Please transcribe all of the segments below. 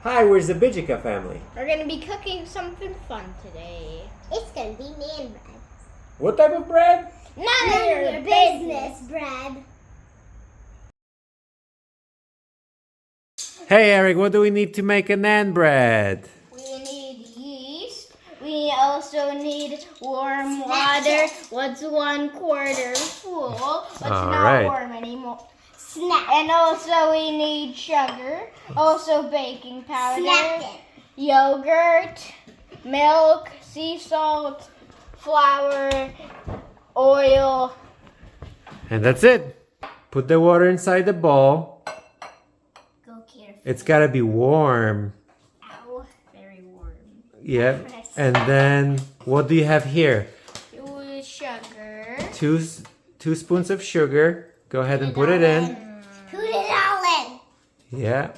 Hi, where's the Bijika family? We're gonna be cooking something fun today. It's gonna be naan bread. What type of bread? None of your business, bread. Hey Eric, what do we need to make a naan bread? We need yeast. We also need warm water. What's 1/4 full? What's All not right. warm anymore? Snap. And also we need sugar. Also baking powder. Snap it. Yogurt, milk, sea salt, flour, oil. And that's it. Put the water inside the bowl. Go careful. It's gotta be warm. Ow. Very warm. Yeah. And then, what do you have here? With sugar. Two spoons of sugar. Go ahead and put it in. Put it all in. Yeah.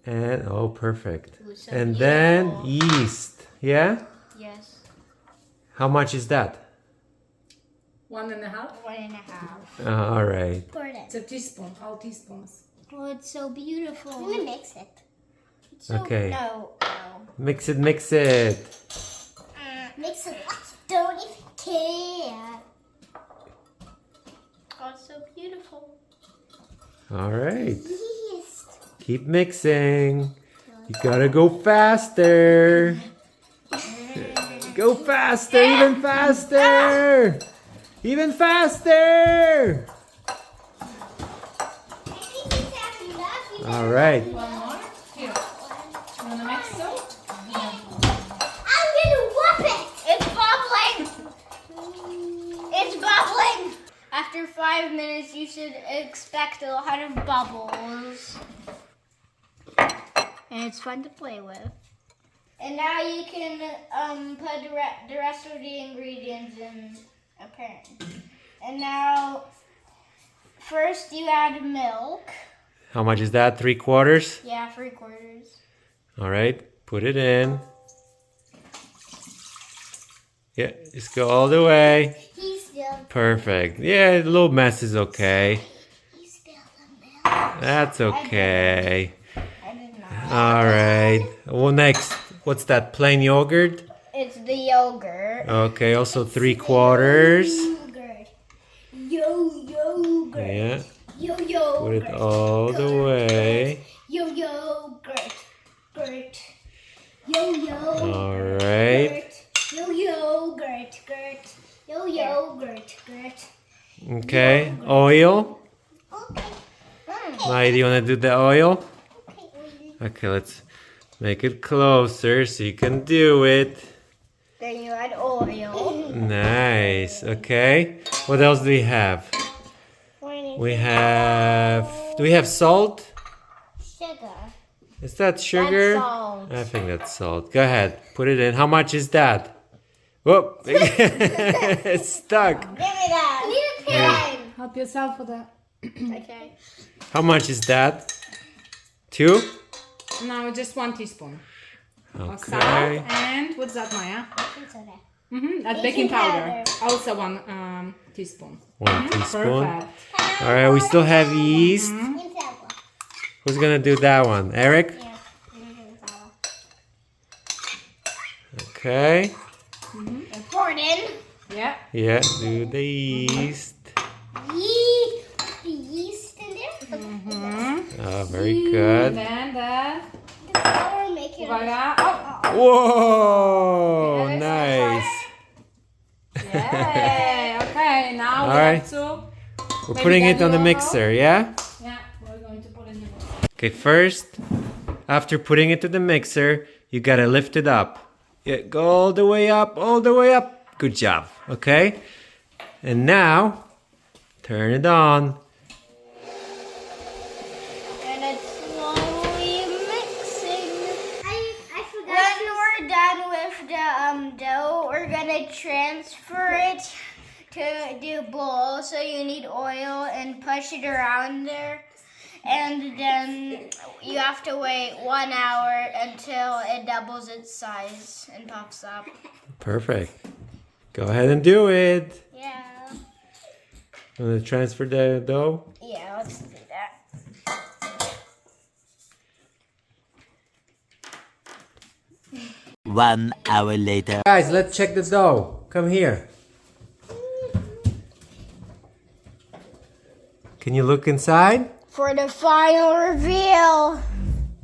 And, oh, perfect. Ooh, so And then beautiful. yeast. Yeah? Yes. How much is that? 1.5. 1.5. All right. Pour it It's a teaspoon, all teaspoons. Oh, it's so beautiful. I'm gonna mix it. It's so, Okay. No. Mix it, mix it. Mix it. Don't even care. Oh, it's so beautiful. All right. Yeast. Keep mixing. You gotta go faster. Go faster, even faster. Even faster. I think he's having enough. All right. One more. Here. You wanna mix so? I'm gonna whoop it. It's bubbling. It's bubbling. After 5 minutes, you should expect a lot of bubbles. And it's fun to play with. And now you can put the rest of the ingredients in a pan. And now, first you add milk. How much is that? 3/4? Yeah, 3/4. All right. Put it in. Yeah, just go all the way. He spilled. Perfect. Yeah, a little mess is okay. He spilled the milk. That's okay. I did not. All right. Well, next, what's that? Plain yogurt? It's the yogurt. Okay, also 3/4. Yogurt. Yogurt. Yeah. Yogurt. Put it all the way. Yogurt. Gurt. Yo-yo. All right. Yo-yogurt. Gurt. Yo-yogurt. Gurt. Okay. Oil. Okay. Maya, do you want to do the oil? Okay. Okay, let's make it closer so you can do it. Then you add oil. Nice. Okay. What else do we have? We have. Do we have salt? Sugar. Is that sugar? That's salt. I think that's salt. Go ahead. Put it in. How much is that? Whoop. It's stuck. Give me that. Need a pen. Help yourself with that. Okay. How much is that? 2? Now just 1 teaspoon of salt. Okay. And what's that, Maya? Soda. That's Baking baking powder. powder. Also 1 teaspoon. 1 teaspoon. Perfect. All right, we still have yeast. In sour. Who's gonna do that one? Eric? Yeah. In sour. Okay. Pour it in. Yeah. Yeah, do the yeast. The yeast in there. Oh, very good. And then The flour make it. voila. Oh. Whoa, Okay, nice. Yay. Okay, now we Alright. have to. We're Maybe putting then it on the you will mixer, yeah? Yeah, we're going to put it in the bowl. Okay, first, after putting it to the mixer, you gotta lift it up. Yeah, go all the way up, all the way up. Good job, okay? And now, turn it on. And it's slowly mixing. I forgot. When we're done with the dough, we're gonna transfer it to the bowl. So you need oil and push it around there. And then you have to wait 1 hour until it doubles its size and puffs up. Perfect. Go ahead and do it. Yeah. Want to transfer the dough? Yeah, let's do that. 1 hour later. Guys, let's check the dough. Come here. Can you look inside? For the final reveal.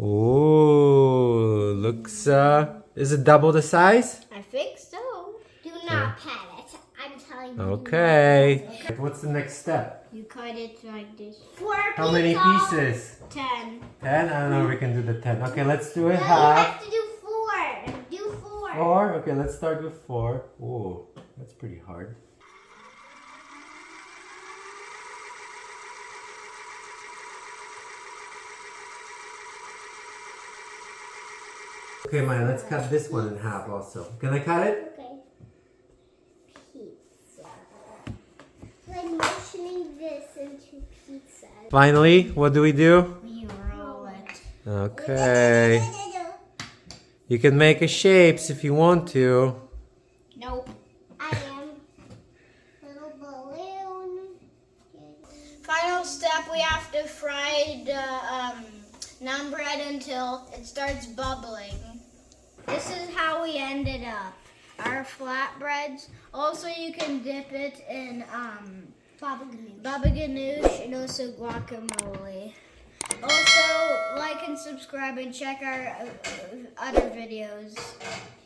Ooh, looks, is it double the size? I think so. Do not pat it. I'm telling you. Okay. What's the next step? You cut it like this. 4 How many people. pieces? 10. 10? I don't know if we can do the 10. Okay, let's do it No, you half. have to do 4. Do 4. 4? Okay, let's start with 4. Ooh, that's pretty hard. Okay, Maya, let's cut this one in half also. Can I cut it? Okay. Pizza. I'm motioning this into pizza. Finally, what do we do? We roll it. Okay. You can make a shapes if you want to. Nope. I am little balloon. Final step, we have to fry the naan bread until it starts bubbling. This is how we ended up. Our flatbreads. Also, you can dip it in baba ganoush and also guacamole. Also, like and subscribe and check our other videos.